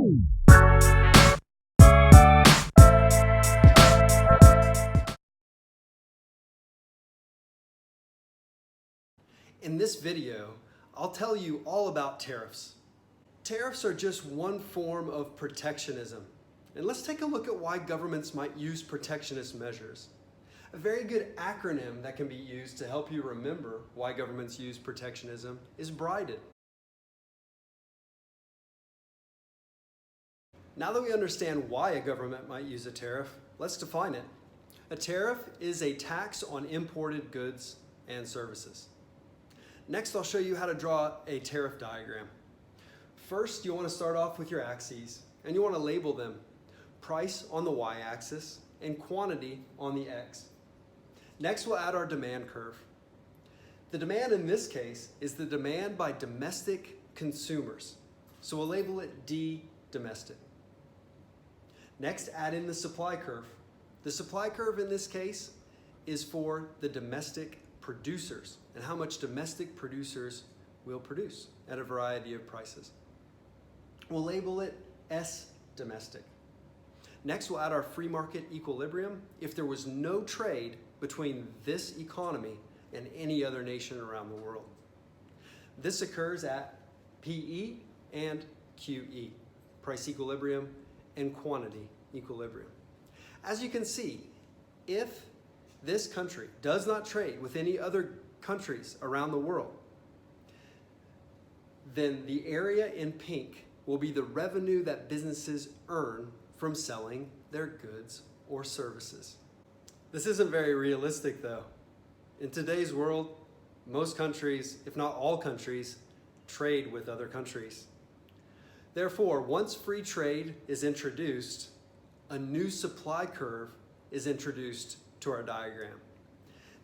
In this video, I'll tell you all about tariffs. Tariffs are just one form of protectionism. And let's take a look at why governments might use protectionist measures. A very good acronym that can be used to help you remember why governments use protectionism is BRIDED. Now that we understand why a government might use a tariff, let's define it. A tariff is a tax on imported goods and services. Next, I'll show you how to draw a tariff diagram. First, you want to start off with your axes, and you want to label them price on the y-axis and quantity on the x. Next, we'll add our demand curve. The demand in this case is the demand by domestic consumers, so we'll label it D domestic. Next, add in the supply curve. The supply curve in this case is for the domestic producers and how much domestic producers will produce at a variety of prices. We'll label it S domestic. Next, we'll add our free market equilibrium if there was no trade between this economy and any other nation around the world. This occurs at PE and QE, price equilibrium and quantity equilibrium. As you can see, if this country does not trade with any other countries around the world, then the area in pink will be the revenue that businesses earn from selling their goods or services. This isn't very realistic though. In today's world, most countries, if not all countries, trade with other countries. Therefore, once free trade is introduced, a new supply curve is introduced to our diagram.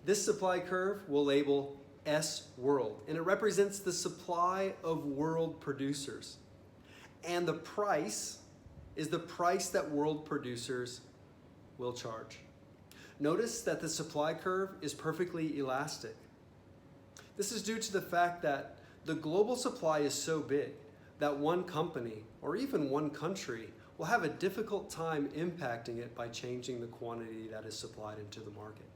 This supply curve we'll label S world, and it represents the supply of world producers. And the price is the price that world producers will charge. Notice that the supply curve is perfectly elastic. This is due to the fact that the global supply is so big that one company or even one country will have a difficult time impacting it by changing the quantity that is supplied into the market.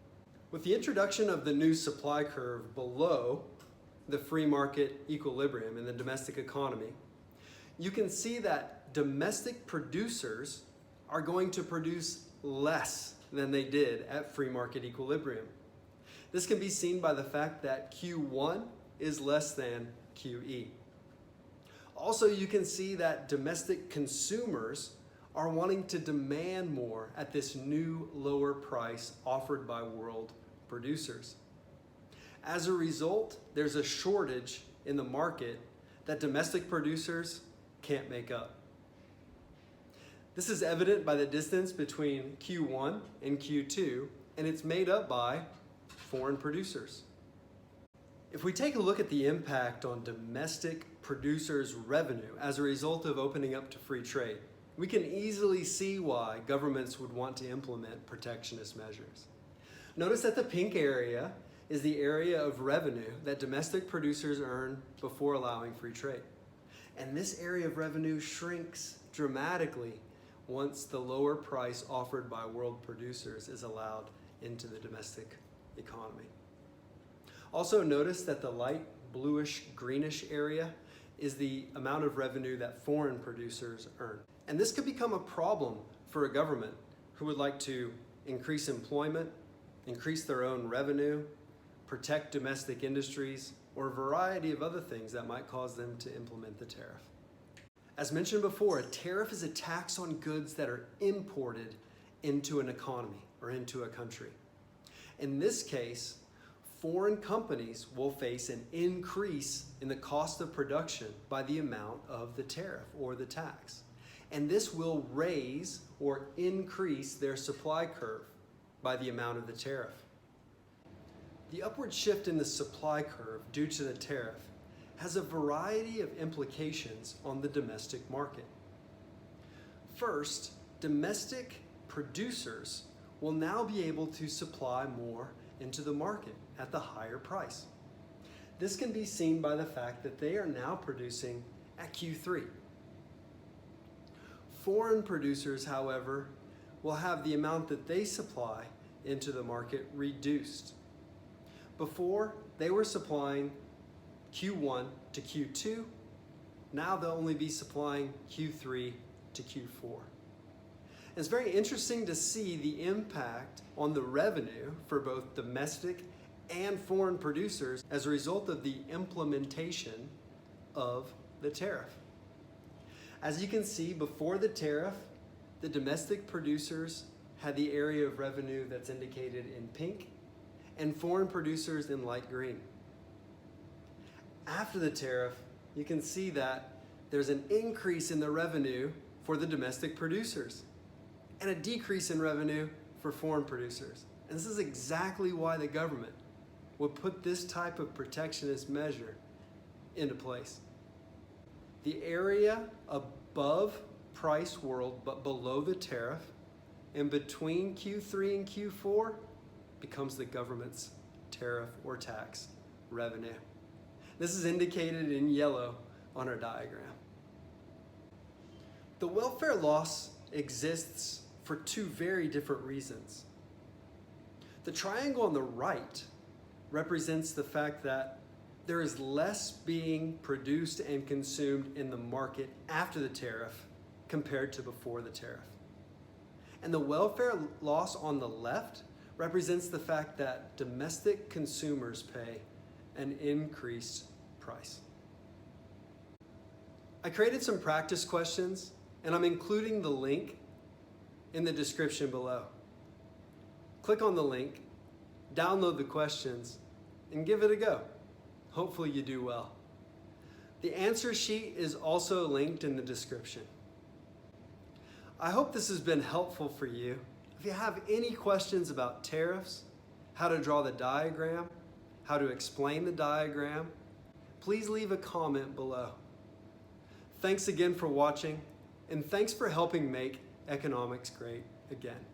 With the introduction of the new supply curve below the free market equilibrium in the domestic economy, you can see that domestic producers are going to produce less than they did at free market equilibrium. This can be seen by the fact that Q1 is less than QE. Also, you can see that domestic consumers are wanting to demand more at this new lower price offered by world producers. As a result, there's a shortage in the market that domestic producers can't make up. This is evident by the distance between Q1 and Q2, and it's made up by foreign producers. If we take a look at the impact on domestic producers' revenue as a result of opening up to free trade, we can easily see why governments would want to implement protectionist measures. Notice that the pink area is the area of revenue that domestic producers earn before allowing free trade. And this area of revenue shrinks dramatically once the lower price offered by world producers is allowed into the domestic economy. Also notice that the light bluish greenish area is the amount of revenue that foreign producers earn. And this could become a problem for a government who would like to increase employment, increase their own revenue, protect domestic industries, or a variety of other things that might cause them to implement the tariff. As mentioned before, a tariff is a tax on goods that are imported into an economy or into a country. In this case, foreign companies will face an increase in the cost of production by the amount of the tariff or the tax. And this will raise or increase their supply curve by the amount of the tariff. The upward shift in the supply curve due to the tariff has a variety of implications on the domestic market. First, domestic producers will now be able to supply more into the market at the higher price. This can be seen by the fact that they are now producing at Q3. Foreign producers, however, will have the amount that they supply into the market reduced. Before, they were supplying Q1 to Q2. Now they'll only be supplying Q3 to Q4. It's very interesting to see the impact on the revenue for both domestic and foreign producers as a result of the implementation of the tariff. As you can see, before the tariff, the domestic producers had the area of revenue that's indicated in pink and foreign producers in light green. After the tariff, you can see that there's an increase in the revenue for the domestic producers and a decrease in revenue for foreign producers. And this is exactly why the government would put this type of protectionist measure into place. The area above price world but below the tariff in between Q3 and Q4 becomes the government's tariff or tax revenue. This is indicated in yellow on our diagram. The welfare loss exists for two very different reasons. The triangle on the right represents the fact that there is less being produced and consumed in the market after the tariff compared to before the tariff. And the welfare loss on the left represents the fact that domestic consumers pay an increased price. I created some practice questions, and I'm including the link in the description below. Click on the link, download the questions, and give it a go. Hopefully you do well. The answer sheet is also linked in the description. I hope this has been helpful for you. If you have any questions about tariffs, how to draw the diagram, how to explain the diagram, please leave a comment below. Thanks again for watching, and thanks for helping make economics great again.